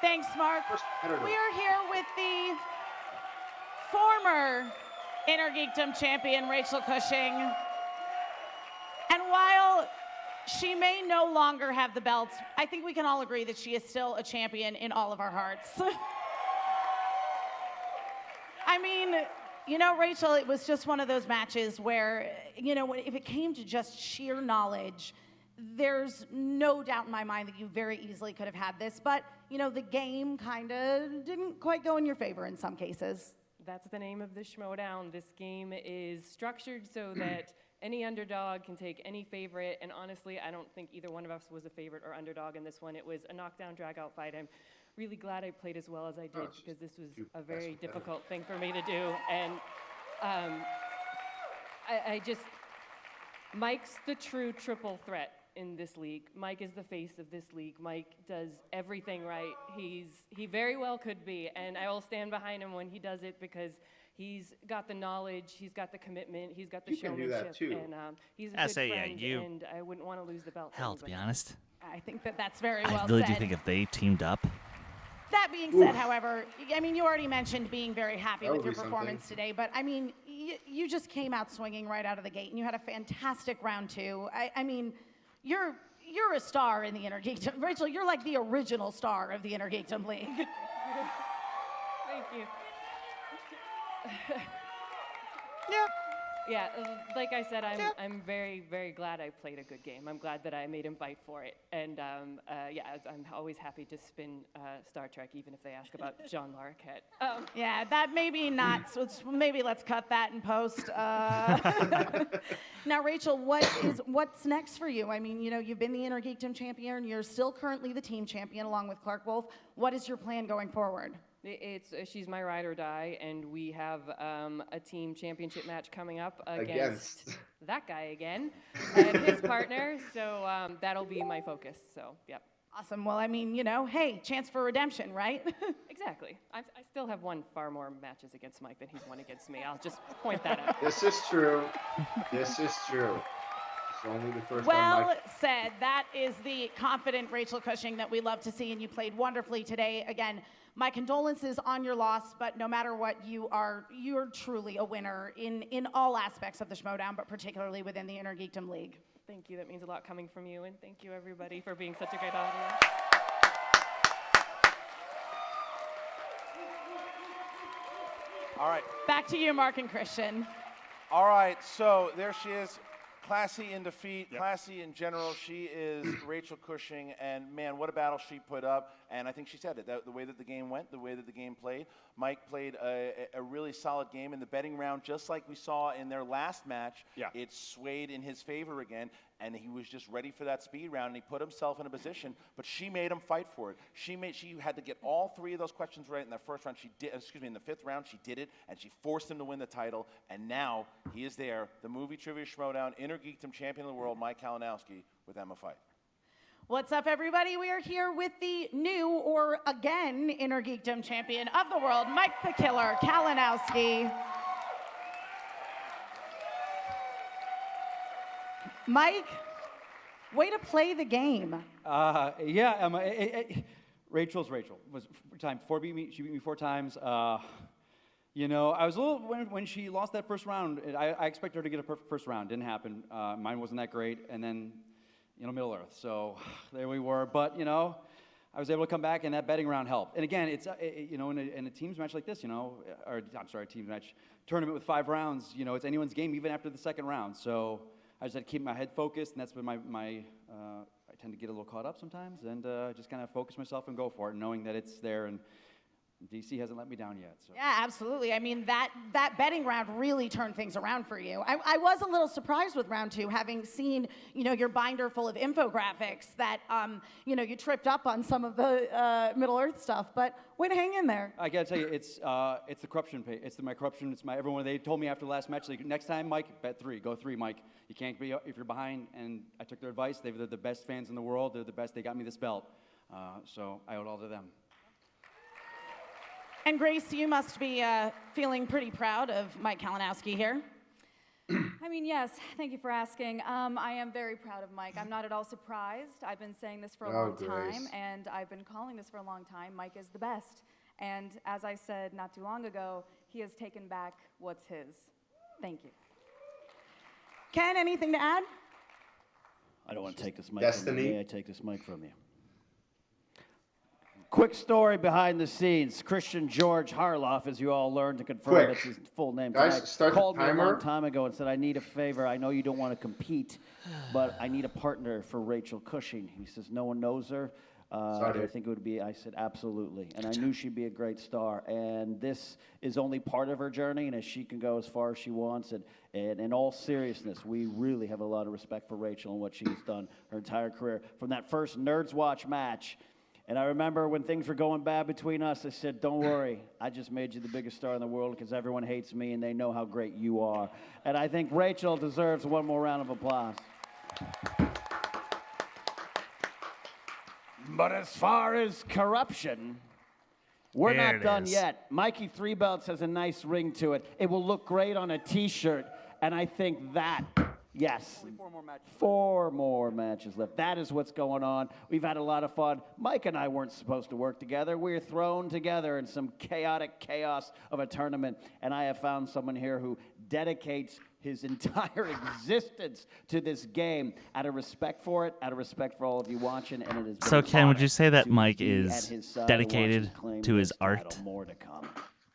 Thanks, Mark. We are here with the former Inner Geekdom champion, Rachel Cushing. And while she may no longer have the belt, I think we can all agree that she is still a champion in all of our hearts. I mean, you know, Rachel, it was just one of those matches where, you know, if it came to just sheer knowledge, there's no doubt in my mind that you very easily could have had this, but, you know, the game kind of didn't quite go in your favor in some cases. That's the name of the Schmoedown. This game is structured so that any underdog can take any favorite, and honestly, I don't think either one of us was a favorite or underdog in this one. It was a knockdown, drag-out fight. I'm really glad I played as well as I did because this was a very difficult thing for me to do, and I just, Mike's the true triple threat. in this league. Mike is the face of this league. Mike does everything right. He very well could be, and I will stand behind him when he does it because he's got the knowledge, he's got the commitment, he's got the You can do showmanship, that too. and he's a I good say, yeah, friend, you- and I wouldn't want to lose the belt. to Hell, to be anybody. honest, I think that's very well I really said. do think if they teamed up, That being said, however, I mean, you already mentioned being very happy That with would your be performance something. today, but I mean, you just came out swinging right out of the gate, and you had a fantastic round two. I mean, you're a star in the Intergeekdom. Rachel, you're like the original star of the Intergeekdom League. Thank you. yeah, Yeah, like I said, I'm very, very glad I played a good game. I'm glad that I made him fight for it. And yeah, I'm always happy to spin Star Trek, even if they ask about John Larroquette. Yeah, that maybe not. So maybe let's cut that in post. Now, Rachel, what's next for you? I mean, you know, you've been the Intergeekdom champion. You're still currently the team champion along with Clark Wolf. What is your plan going forward? She's my ride or die, and we have a team championship match coming up against that guy again and his partner. So that'll be my focus. So, yep. Awesome. Well, I mean, you know, hey, chance for redemption, right? Exactly. I still have won far more matches against Mike than he's won against me. I'll just point that out. This is true. This is true. It's only the first time Well Mike... said. That is the confident Rachel Cushing that we love to see, and you played wonderfully today. Again, my condolences on your loss, but no matter what, you're truly a winner in all aspects of the Schmoedown, but particularly within the Intergeekdom League. Thank you. That means a lot coming from you, and thank you, everybody, for being such a great audience. All right. Back to you, Mark and Christian. All right, so there she is. Classy in defeat, classy in general. She is Rachel Cushing, and man, what a battle she put up. And I think she said it, the way that the game went, the way that the game played. Mike played a really solid game in the betting round, just like we saw in their last match. Yeah. It swayed in his favor again, and he was just ready for that speed round, and he put himself in a position, but she made him fight for it. She had to get all three of those questions right in that first round. She did, in the fifth round, she did it, and she forced him to win the title, and now he is there, the Movie Trivia Schmoedown Intergeekdom Champion of the World, Mike Kalinowski, with Emma Fight. What's up, everybody? We are here with the new, or again, Intergeekdom Champion of the World, Mike the Killer Kalinowski. Mike, way to play the game. Yeah, Emma. Rachel's Rachel. Was time 4 beat me. She beat me 4 times. You know, I was a little when she lost that first round. I expected her to get a perfect first round. Didn't happen. Mine wasn't that great, and then, you know, Middle Earth. So there we were. But you know, I was able to come back, and that betting round helped. And again, it's you know, in a teams match like this, you know, or I'm sorry, teams match tournament with 5 rounds. You know, it's anyone's game even after the second round. So I just had to keep my head focused, and that's been my I tend to get a little caught up sometimes, and just kind of focus myself and go for it, knowing that it's there, and DC hasn't let me down yet. So. Yeah, absolutely. I mean, that betting round really turned things around for you. I was a little surprised with round 2, having seen, you know, your binder full of infographics that, you know, you tripped up on some of the Middle Earth stuff, but way to hang in there. I gotta tell you, it's the corruption pay. It's my corruption. It's my everyone. They told me after the last match, like, next time, Mike, bet 3. Go 3, Mike. You can't be if you're behind. And I took their advice. They're the best fans in the world. They're the best. They got me this belt. So I owe it all to them. And Grace, you must be feeling pretty proud of Mike Kalinowski here. I mean, yes, thank you for asking. I am very proud of Mike. I'm not at all surprised. I've been saying this for a long time, and I've been calling this for a long time. Mike is the best. And as I said not too long ago, he has taken back what's his. Thank you. Ken, anything to add? I don't want to take this mic Destiny. from you. May I take this mic from you? Quick story behind the scenes. Christian George Harloff, as you all learned to confirm, Quick. that's his full name. Guys, tonight, start the called me a timer. long time ago and said, I need a favor. I know you don't want to compete, but I need a partner for Rachel Cushing. He says, no one knows her. I think it would be, I said, absolutely. And I knew she'd be a great star. And this is only part of her journey, and as she can go as far as she wants. And in all seriousness, we really have a lot of respect for Rachel and what she's done her entire career. From that first Nerds Watch match, and I remember when things were going bad between us, I said, don't worry, I just made you the biggest star in the world because everyone hates me and they know how great you are. And I think Rachel deserves one more round of applause. But as far as corruption, we're There not it done is. yet. Mikey Three Belts has a nice ring to it. It will look great on a T-shirt, and I think that, yes, Only 4 more matches. 4 more matches left. That is what's going on. We've had a lot of fun. Mike and I weren't supposed to work together. We were thrown together in some chaotic chaos of a tournament, and I have found someone here who dedicates his entire existence to this game out of respect for it, out of respect for all of you watching, and it is. So, Ken, would you say that Mike be at is his side dedicated watching claim to his this art? title. More to come.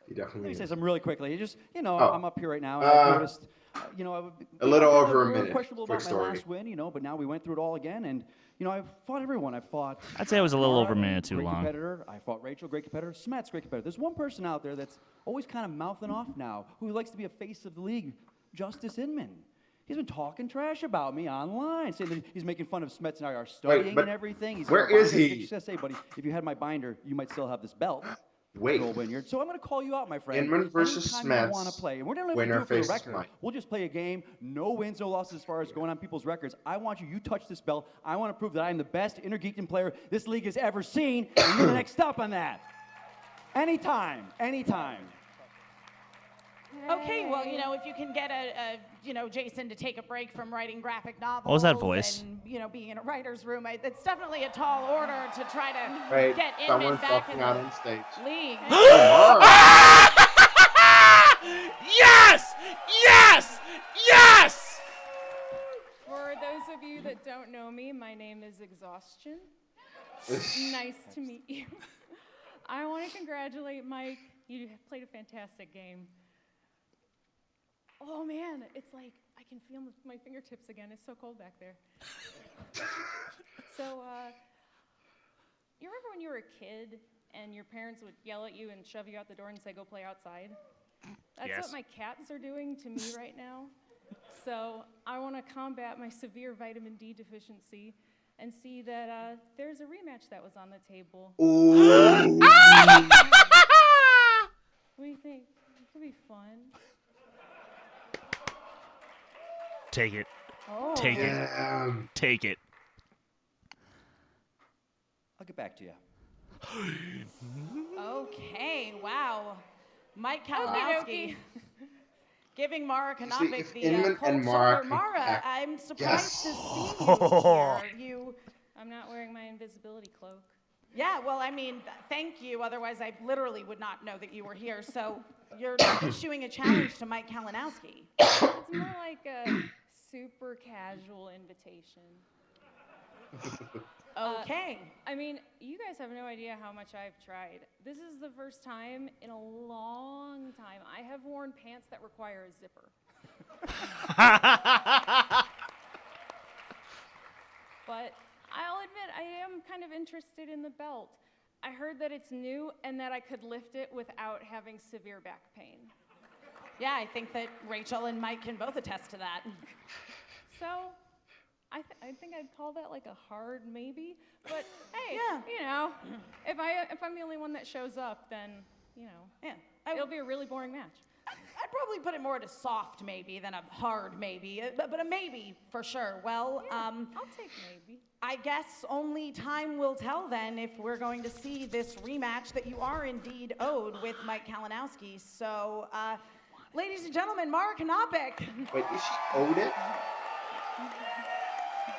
He Let definitely me say is. something really quickly. You just, Oh. I'm up here right now, and I've noticed, A little I'm over a little minute. questionable Quick about my story. last win, but now we went through it all again, and I've fought everyone. I fought. I'd say it was a little Mara, over a minute too great long. Competitor. I fought Rachel, great competitor. Smet's great competitor. There's one person out there that's always kind of mouthing off now, who likes to be a face of the league, Justice Inman. He's been talking trash about me online, saying that he's making fun of Smets and I are studying but and everything. He's where got a is binder. he? He says, "Hey, buddy, if you had my binder, you might still have this belt." Wait. Joel Wynyard. So I'm going to call you out, my friend. Inman versus Anytime you want to Smets. play, and we're not Winner even do it for the faces record. Mike. We'll just play a game. No wins, no losses as far as going on people's records. I want you touch this belt. I want to prove that I am the best Intergeekdom player this league has ever seen, and you're the next stop on that. Anytime. Okay, well, if you can get Jason to take a break from writing graphic novels. What was that voice? And, being in a writer's room, it's definitely a tall order to try to Right, get Inman someone's back walking in out the on stage. league. Yes! Yes! Yes! For those of you that don't know me, my name is Exhaustion. Nice to meet you. I want to congratulate Mike. You played a fantastic game. Oh man, it's like I can feel my fingertips again. It's so cold back there. So, you remember when you were a kid and your parents would yell at you and shove you out the door and say, "Go play outside"? That's Yes. what my cats are doing to me right now. So I want to combat my severe vitamin D deficiency and see that there's a rematch that was on the table. Ooh. What do you think? It could be fun. Take it. Oh. Take it. Damn. Take it. I'll get back to you. Okay, wow. Mike Okey Kalinowski giving Mara see, Kanovic if the Inman cold and Mara shoulder. can Mara, connect- I'm surprised Yes. to see you here. I'm not wearing my invisibility cloak. Yeah, well, thank you. Otherwise, I literally would not know that you were here. So you're issuing a challenge to Mike Kalinowski. It's more like a super casual invitation. Okay. You guys have no idea how much I've tried. This is the first time in a long time I have worn pants that require a zipper. But I'll admit, I am kind of interested in the belt. I heard that it's new and that I could lift it without having severe back pain. Yeah, I think that Rachel and Mike can both attest to that. So, I think I'd call that like a hard maybe. But hey, Yeah. if I'm the only one that shows up, then Yeah. it'll be a really boring match. I'd probably put it more at a soft maybe than a hard maybe, but a maybe for sure. Well, I'll take maybe. I guess only time will tell then if we're going to see this rematch that you are indeed owed with Mike Kalinowski. So, ladies and gentlemen, Mara Kanovic Wait, is she owed it?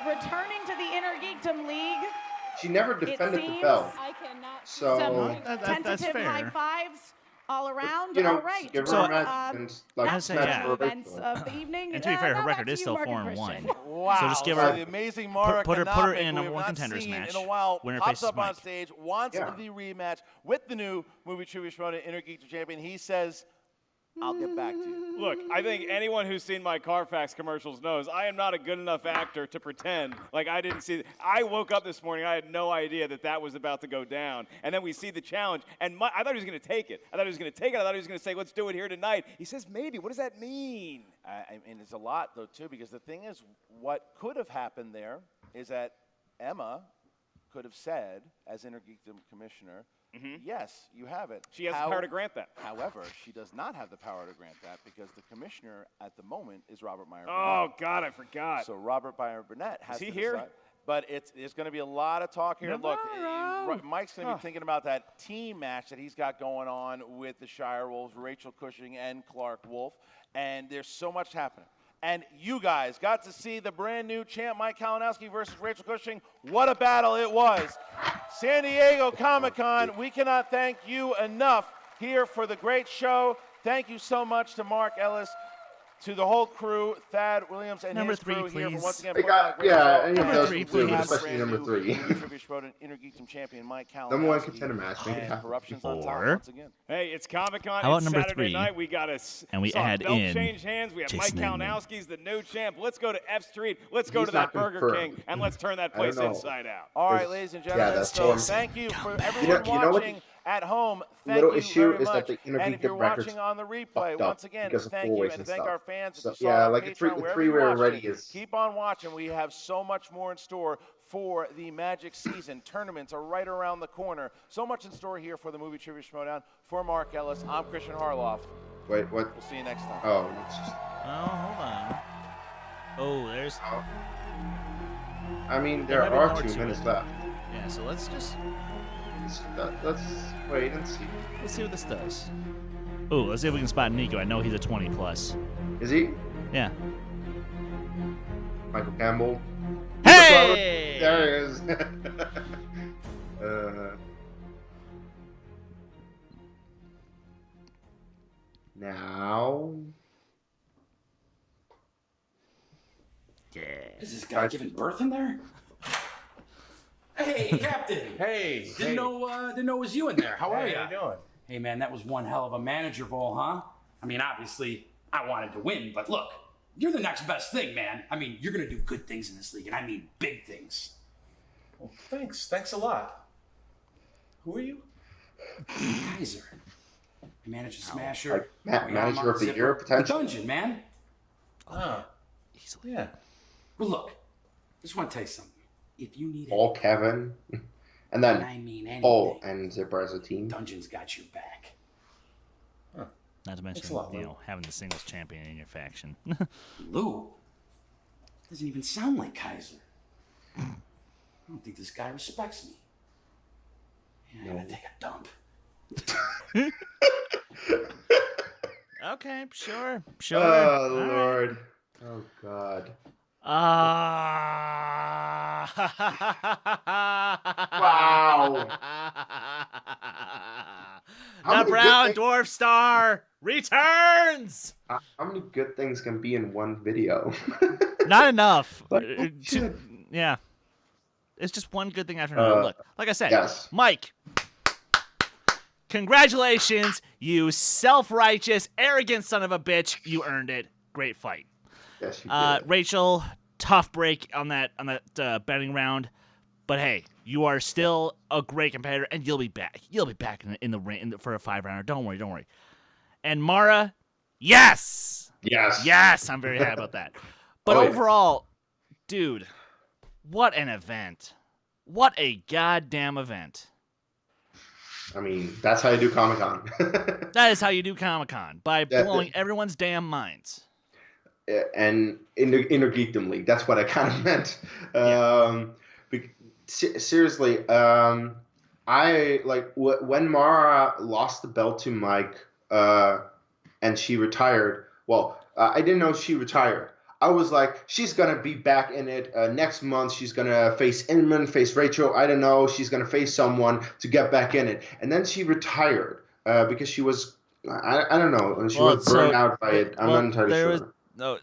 returning to the Intergeekdom League. She never defended the seems- belt. I cannot. So, That's Tentative fair. high fives all around. you know, All right. give her So, a match and like I'd say, smash yeah. her events Rachel. of the evening. And to be fair, her now record back is to still you, Mark and 4-1. Christian. Wow. So just give her- the amazing Mara put her Kanovic, in a who we have one not contenders seen match. in a while, Winner pops faces up on Mike. stage, wants Yeah. the rematch with the new Movie Trivia Schmoedown Intergeekdom champion. He says, I'll get back to you. Look, I think anyone who's seen my Carfax commercials knows I am not a good enough actor to pretend like I didn't see. I woke up this morning, I had no idea that was about to go down. And then we see the challenge, and I thought he was going to take it. I thought he was going to say, let's do it here tonight. He says, maybe. What does that mean? I mean, it's a lot, though, too, because the thing is, what could have happened there is that Emma could have said, as Intergeekdom commissioner, yes, you have it. She has the power to grant that. However, she does not have the power to grant that because the commissioner at the moment is Robert Meyer. Oh, God, I forgot. So Robert Meyer Burnett has he to here? decide. But there's going to be a lot of talk here. Look, Mike's going to be thinking about that team match that he's got going on with the Shire Wolves, Rachel Cushing and Clark Wolf. And there's so much happening. And you guys got to see the brand new champ, Mike Kalinowski versus Rachel Cushing. What a battle it was. San Diego Comic-Con, we cannot thank you enough here for the great show. Thank you so much to Mark Ellis, to the whole crew, Thad Williams and Number his crew 3, here for please. once again. Number 3, please. Especially number 3. Trivia Schmoedown Intergeekdom champion Mike Kalinowski. Number 1 contender match. Make it And happen. Corruption's on top 4. once again. Hey, it's Comic-Con. How about It's number Saturday 3? night. We got And we saw add belt in change hands. We have Jason Mike Inman. Kalinowski's the new champ. Let's go to F Street. Let's go He's to that not Burger confirmed. King, and let's turn that I don't place know. inside out. All right, There's- ladies and yeah, gentlemen, that's so true. thank you for You everyone know what watching at home. Thank little you issue very is much. that the And if Intergeekdom you're records watching on the replay, fucked up once again, because of thank you, four-ways and and thank stuff. our fans. If So, you saw yeah, it on like the Patreon, wherever three-way you watched already it, is- keep on watching. We have so much more in store for the Magic season. Tournaments are right around the corner. So much in store here for the Movie Trivia Schmoedown. For Mark Ellis, I'm Christian Harloff. Wait, what? We'll see you next time. Oh, it's just, Oh, hold on. Oh, there's. I mean, There there might be are more 2 to minutes it. left. Yeah, so let's Let's wait and see. see what this does. Oh, let's see if we can spot Nico. I know he's a 20 plus. Is he? Yeah. Michael Campbell. Hey! There he is. Now. Yeah. Is this guy giving birth in there? Hey, Captain. Hey. Didn't know it was you in there. How are Hey, you? how you doing? Hey, man, that was one hell of a manager bowl, huh? I mean, obviously, I wanted to win, but look, you're the next best thing, man. I mean, you're gonna do good things in this league, and I mean big things. Well, thanks. Thanks a lot. Who are you? Kaiser. I managed to smash her. Like manager of the year, The potential. dungeon, man. Oh. Easily. Yeah. Well, look, I just want to tell you something. If you need Paul, anything, Kevin, and and then I mean anything, Paul and Zipper as a team. Dungeon's got your back. Not to mention, Thanks a lot, you Lou. know, having the singles champion in your faction. Lou doesn't even sound like Kaiser. I don't think this guy respects me. Yeah, I'm gonna take a dump. Okay, sure. Sure. Oh All right. Lord. Oh God. Wow. How The many Brown good Dwarf Star returns. How many good things can be in one video? Not enough. But Yeah. It's just one good thing after another. Look, like I said, yes. Mike, congratulations, you self-righteous, arrogant son of a bitch. You earned it. Great fight. Yes, you did. Rachel, tough break on that betting round. But hey, you are still a great competitor, and you'll be back. You'll be back in the ring for a 5-rounder. Don't worry. And Mara, yes. Yes. I'm very happy about that. But Oh, yeah. overall, dude, what an event. What a goddamn event. I mean, that's how you do Comic-Con. That is how you do Comic-Con, by blowing everyone's damn minds. And in the Geekdom League, that's what I kind of meant. Seriously, I like when Mara lost the belt to Mike, and she retired. Well, I didn't know she retired. I was like, she's gonna be back in it next month. She's gonna face Inman, face Rachel. I don't know. She's gonna face someone to get back in it. And then she retired because she was, I don't know. She was burned out by it. I'm not entirely sure.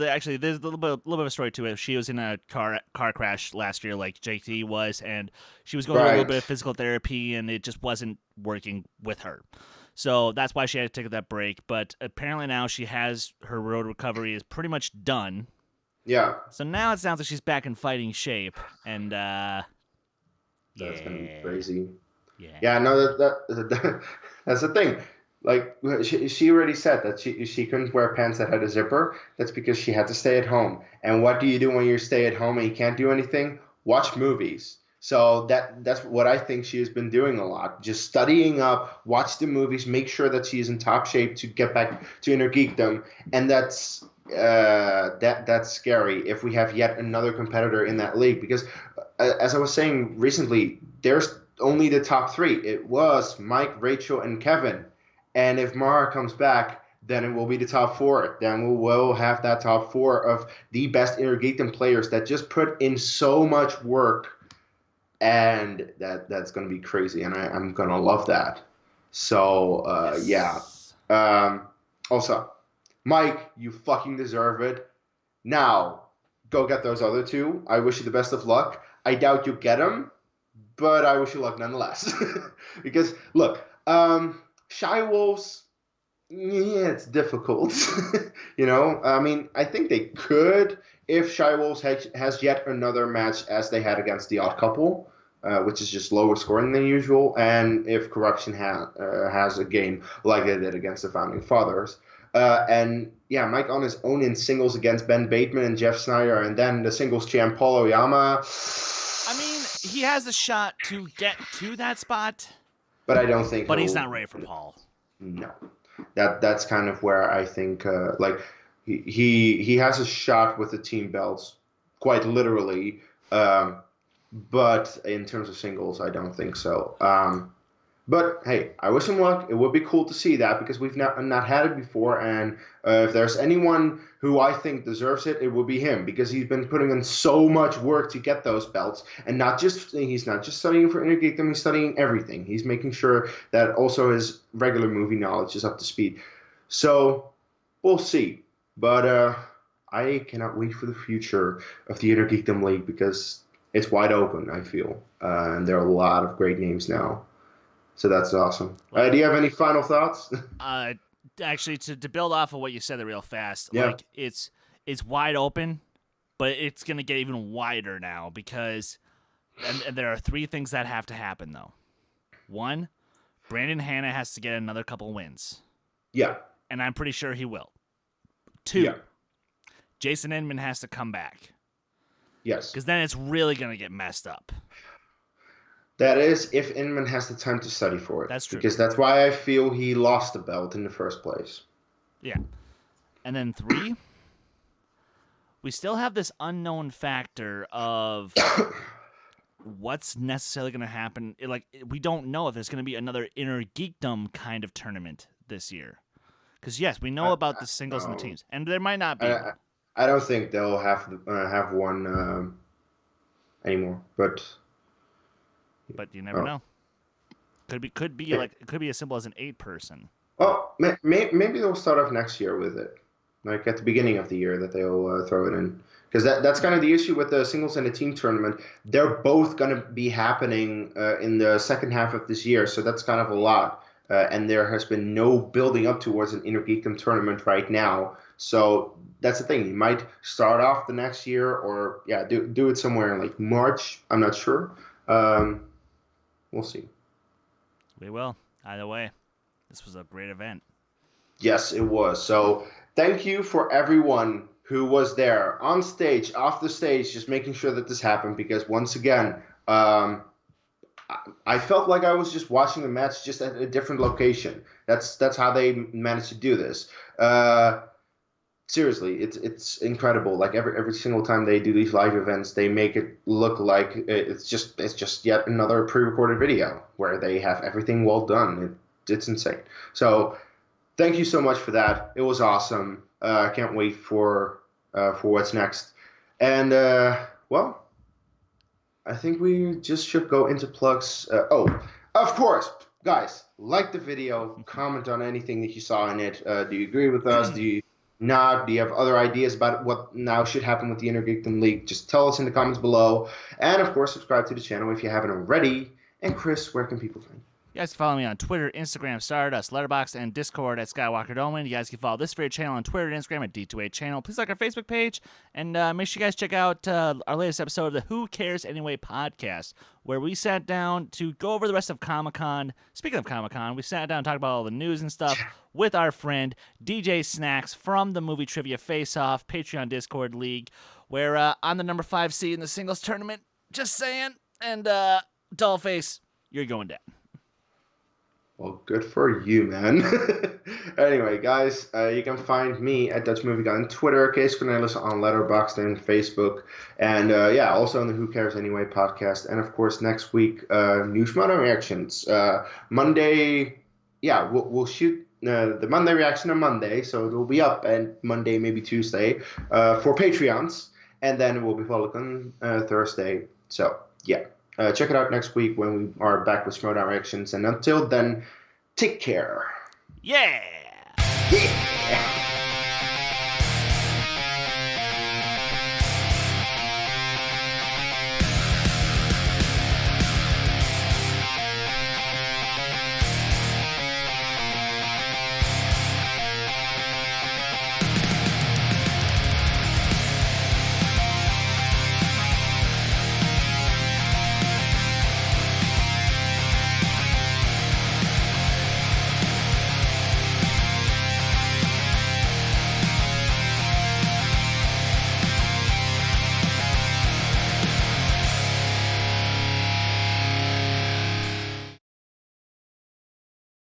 Actually, there's a little bit of a story to it. She was in a car crash last year, like JT was, and she was going through a little bit of physical therapy, and it just wasn't working with her. So that's why she had to take that break. But apparently now she has her road recovery is pretty much done. Yeah. So now it sounds like she's back in fighting shape, and that's gonna be crazy. Yeah. Yeah. No, that's the thing. Like she already said that she couldn't wear pants that had a zipper. That's because she had to stay at home. And what do you do when you stay at home and you can't do anything? Watch movies. So that's what I think she has been doing a lot. Just studying up, watch the movies, make sure that she's in top shape to get back to Inner Geekdom. And that's that's scary if we have yet another competitor in that league. Because as I was saying recently, there's only the top three. It was Mike, Rachel, and Kevin. And if Mara comes back, then it will be the top four. Then we will have that top four of the best Inner Geekdom players that just put in so much work. And that's going to be crazy. And I'm going to love that. So, yeah. Also, Mike, you fucking deserve it. Now, go get those other two. I wish you the best of luck. I doubt you get them, but I wish you luck nonetheless. Because, look, Shy Wolves, yeah, it's difficult. I mean, I think they could if Shy Wolves has yet another match as they had against the Odd Couple, which is just lower scoring than usual, and if Corruption has a game like they did against the Founding Fathers. And yeah, Mike on his own in singles against Ben Bateman and Jeff Snyder, and then the singles champ Paul Oyama. I mean, he has a shot to get to that spot, but I don't think. But he's not ready for Paul. No, that's kind of where I think he has a shot with the team belts, quite literally. But in terms of singles, I don't think so. But hey, I wish him luck. It would be cool to see that because we've not had it before. And if there's anyone who I think deserves it, it would be him because he's been putting in so much work to get those belts. And he's not just studying for Inner Geekdom, he's studying everything. He's making sure that also his regular movie knowledge is up to speed. So we'll see. But I cannot wait for the future of the Inner Geekdom League because it's wide open, I feel. And there are a lot of great names now. So that's awesome. Do you have any final thoughts? Actually, to build off of what you said real fast, yeah. Like it's wide open, but it's going to get even wider now because and there are three things that have to happen, though. One, Brandon Hanna has to get another couple wins. Yeah. And I'm pretty sure he will. Two, Jason Inman has to come back. Yes. Because then it's really going to get messed up. That is, if Inman has the time to study for it. That's true. Because that's why I feel he lost the belt in the first place. Yeah. And then three, we still have this unknown factor of what's necessarily going to happen. We don't know if there's going to be another Inner Geekdom kind of tournament this year. Because, yes, we know about the singles and the teams. And there might not be. I don't think they'll have one anymore, but you never know. Could be as simple as an 8-person. Oh, maybe they'll start off next year with it, like at the beginning of the year that they'll throw it in, because that's kind of the issue with the singles and the team tournament. They're both going to be happening in the second half of this year, so that's kind of a lot. And there has been no building up towards an Inner Geekdom tournament right now. So that's the thing. You might start off the next year or, do it somewhere in like March. I'm not sure. We'll see. We will. Either way, this was a great event. Yes, it was. So thank you for everyone who was there on stage, off the stage, just making sure that this happened. Because once again, I felt like I was just watching the match just at a different location. That's how they managed to do this. Seriously, it's incredible. Like every single time they do these live events, they make it look like it's just yet another pre-recorded video where they have everything well done. It's insane. So thank you so much for that. It was awesome. I can't wait for what's next. And well, I think we just should go into plugs. Of course, guys, like the video, comment on anything that you saw in it. Do you agree with us? Do you not? Do you have other ideas about what now should happen with the Inner Geekdom League? Just tell us in the comments below. And of course, subscribe to the channel if you haven't already. And Chris, where can people find you? You guys can follow me on Twitter, Instagram, Stardust, Letterboxd, and Discord at Skywalker Dolan. You guys can follow this very channel on Twitter and Instagram at D2A channel. Please like our Facebook page, and make sure you guys check out our latest episode of the Who Cares Anyway podcast, where we sat down to go over the rest of Comic-Con. Speaking of Comic-Con, we sat down and talked about all the news and stuff with our friend DJ Snacks from the Movie Trivia Face-Off Patreon Discord League, where I'm the number 5 seed in the singles tournament. Just saying. And Dollface, you're going down. Well, good for you, man. Anyway, guys, you can find me at Dutch Movie Guy on Twitter, Case Cornelis on Letterboxd and Facebook, and also on the Who Cares Anyway podcast. And of course, next week, new Schmoedown reactions. Monday, we'll shoot the Monday reaction on Monday, so it will be up and Monday, maybe Tuesday, for Patreons, and then it will be followed on Thursday. So check it out next week when we are back with Schmoedown reactions. And until then, take care. Yeah.